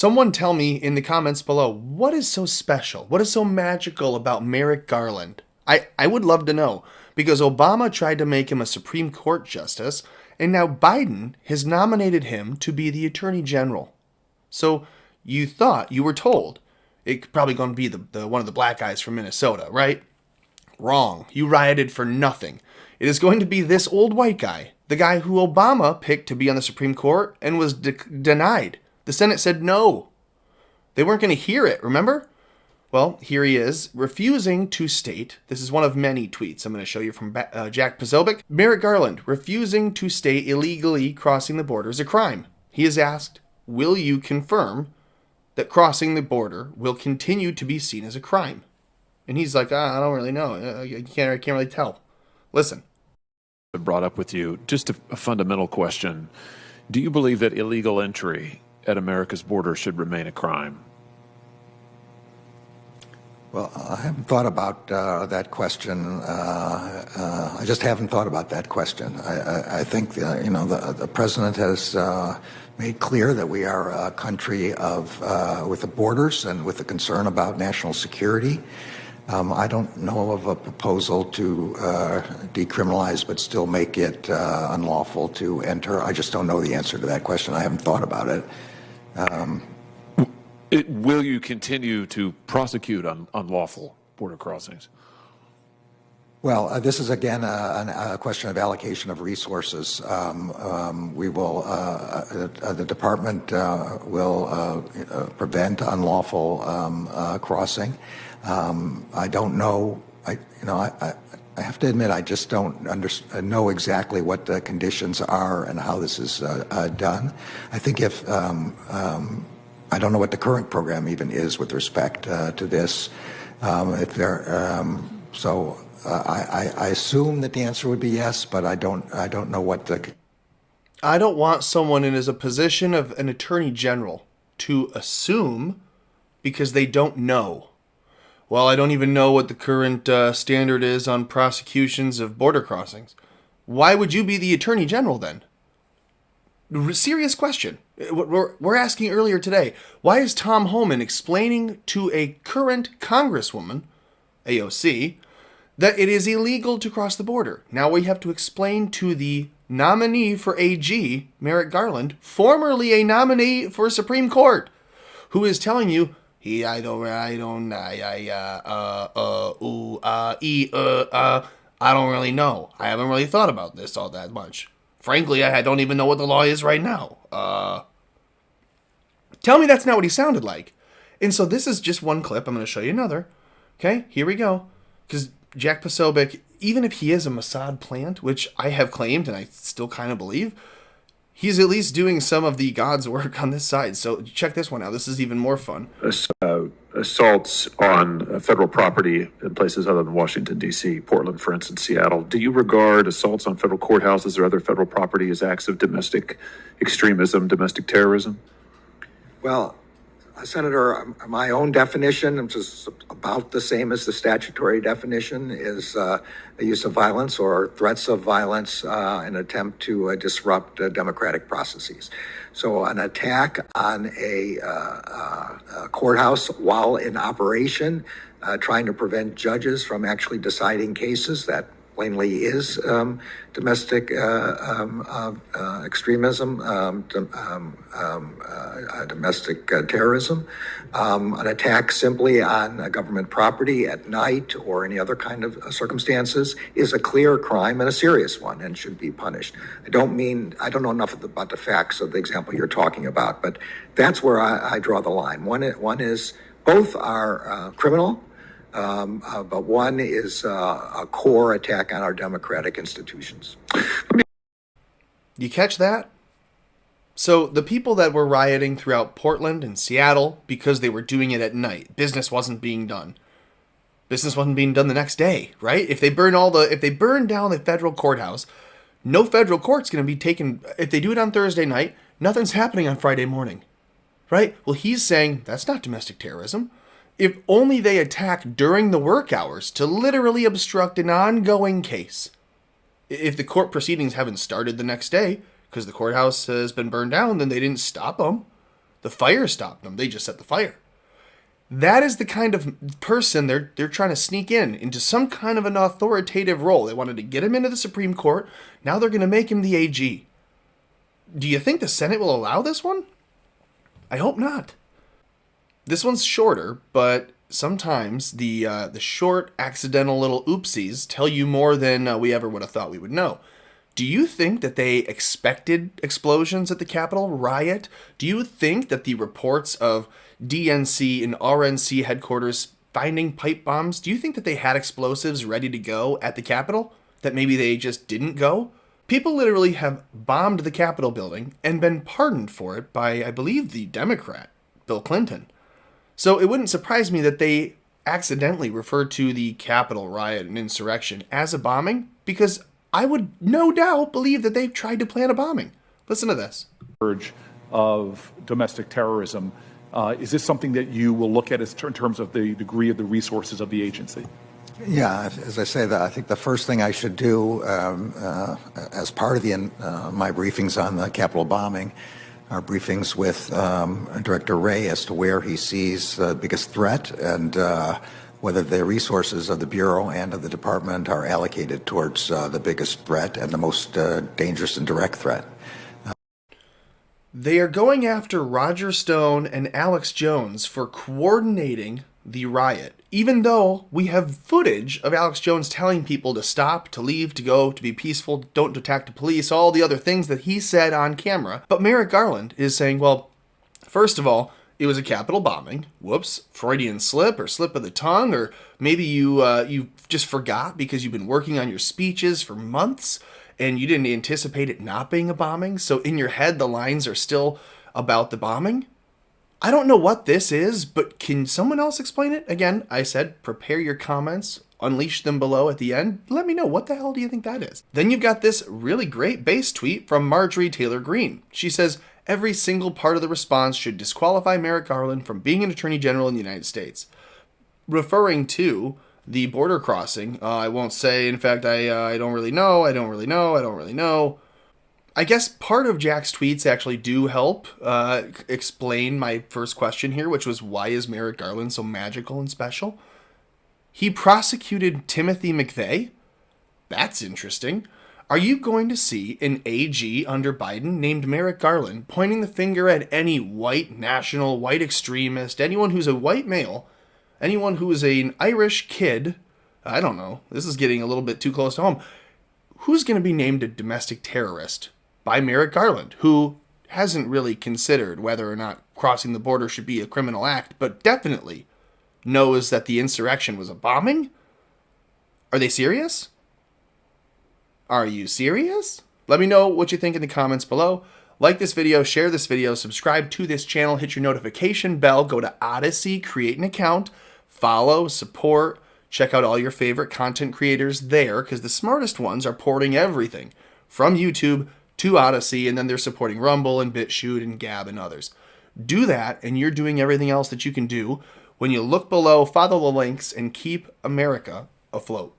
Someone tell me in the comments below, what is so special? What is so magical about Merrick Garland? I would love to know, because Obama tried to make him a Supreme Court justice, and now Biden has nominated him to be the Attorney General. So you were told, it's probably going to be the one of the black guys from Minnesota, right? Wrong. You rioted for nothing. It is going to be this old white guy, the guy who Obama picked to be on the Supreme Court and was denied. The Senate said no. They weren't going to hear it, remember? Well, here he is, refusing to state, this is one of many tweets I'm going to show you from Jack Posobiec, Merrick Garland, refusing to state illegally crossing the border is a crime. He is asked, will you confirm that crossing the border will continue to be seen as a crime? And he's like, I don't really know. I can't really tell. Listen. Brought up with you, just a fundamental question. Do you believe that illegal entry at America's border should remain a crime? Well, I haven't thought about that question. I just haven't thought about that question. I think the president has made clear that we are a country of with the borders and with the concern about national security. I don't know of a proposal to decriminalize but still make it unlawful to enter. I just don't know the answer to that question. I haven't thought about it. Will you continue to prosecute unlawful border crossings? Well, this is again a question of allocation of resources. We will, the department will prevent unlawful crossing. I don't know. I have to admit, I just don't know exactly what the conditions are and how this is done. I think if I don't know what the current program even is with respect to this. If there, so I assume that the answer would be yes, but I don't know what the. I don't want someone in a position of an attorney general to assume because they don't know. Well, I don't even know what the current standard is on prosecutions of border crossings. Why would you be the attorney general then? Serious question. We're asking earlier today, why is Tom Homan explaining to a current congresswoman, AOC, that it is illegal to cross the border? Now we have to explain to the nominee for AG, Merrick Garland, formerly a nominee for Supreme Court, who is telling you, I don't really know. I haven't really thought about this all that much. Frankly, I don't even know what the law is right now. Tell me that's not what he sounded like. And so this is just one clip. I'm going to show you another. Okay, here we go. Because Jack Posobiec, even if he is a Mossad plant, which I have claimed and I still kind of believe, he's at least doing some of the God's work on this side. So check this one out. This is even more fun. Assaults on federal property in places other than Washington, D.C., Portland, for instance, Seattle. Do you regard assaults on federal courthouses or other federal property as acts of domestic extremism, domestic terrorism? Well, Senator, my own definition, which is about the same as the statutory definition, is the use of violence or threats of violence in an attempt to disrupt democratic processes. So an attack on a courthouse while in operation, trying to prevent judges from actually deciding cases, that plainly is domestic extremism, domestic terrorism. An attack simply on government property at night or any other kind of circumstances is a clear crime and a serious one and should be punished. I don't know enough about the facts of the example you're talking about, but that's where I draw the line. One is both are criminal. But one is a core attack on our democratic institutions. You catch that? So the people that were rioting throughout Portland and Seattle because they were doing it at night, business wasn't being done. Business wasn't being done the next day, right? If they burn down the federal courthouse, no federal court's going to be taken. If they do it on Thursday night, nothing's happening on Friday morning, right? Well, he's saying that's not domestic terrorism. If only they attack during the work hours to literally obstruct an ongoing case. If the court proceedings haven't started the next day because the courthouse has been burned down, then they didn't stop them. The fire stopped them. They just set the fire. That is the kind of person they're trying to sneak into some kind of an authoritative role. They wanted to get him into the Supreme Court. Now they're going to make him the AG. Do you think the Senate will allow this one? I hope not. This one's shorter, but sometimes the short, accidental little oopsies tell you more than we ever would have thought we would know. Do you think that they expected explosions at the Capitol riot? Do you think that the reports of DNC and RNC headquarters finding pipe bombs, do you think that they had explosives ready to go at the Capitol? That maybe they just didn't go? People literally have bombed the Capitol building and been pardoned for it by, I believe, the Democrat, Bill Clinton. So it wouldn't surprise me that they accidentally referred to the Capitol riot and insurrection as a bombing, because I would no doubt believe that they've tried to plan a bombing. Listen to this. Of domestic terrorism. Is this something that you will look at in terms of the degree of the resources of the agency? Yeah, as I say, I think the first thing I should do as part of my briefings on the Capitol bombing are briefings with Director Wray as to where he sees the biggest threat and whether the resources of the Bureau and of the Department are allocated towards the biggest threat and the most dangerous and direct threat. They are going after Roger Stone and Alex Jones for coordinating the riot, even though we have footage of Alex Jones telling people to stop, to leave, to go, to be peaceful, don't attack the police, all the other things that he said on camera. But Merrick Garland is saying, well, first of all, it was a Capitol bombing. Whoops, Freudian slip or slip of the tongue, or maybe you just forgot because you've been working on your speeches for months and you didn't anticipate it not being a bombing. So in your head, the lines are still about the bombing. I don't know what this is, but can someone else explain it? Again, I said, prepare your comments, unleash them below at the end. Let me know, what the hell do you think that is? Then you've got this really great base tweet from Marjorie Taylor Greene. She says, every single part of the response should disqualify Merrick Garland from being an attorney general in the United States. Referring to the border crossing, I won't say, in fact, I don't really know, I don't really know. I guess part of Jack's tweets actually do help explain my first question here, which was, why is Merrick Garland so magical and special? He prosecuted Timothy McVeigh? That's interesting. Are you going to see an AG under Biden named Merrick Garland pointing the finger at any white national, white extremist, anyone who's a white male, anyone who is an Irish kid? I don't know. This is getting a little bit too close to home. Who's going to be named a domestic terrorist by Merrick Garland, who hasn't really considered whether or not crossing the border should be a criminal act, but definitely knows that the insurrection was a bombing? Are they serious? Are you serious? Let me know what you think in the comments below. Like this video, share this video, subscribe to this channel, hit your notification bell, go to Odyssey, create an account, follow, support, check out all your favorite content creators there, because the smartest ones are porting everything from YouTube to Odyssey, and then they're supporting Rumble and BitChute and Gab and others. Do that, and you're doing everything else that you can do when you look below, follow the links, and keep America afloat.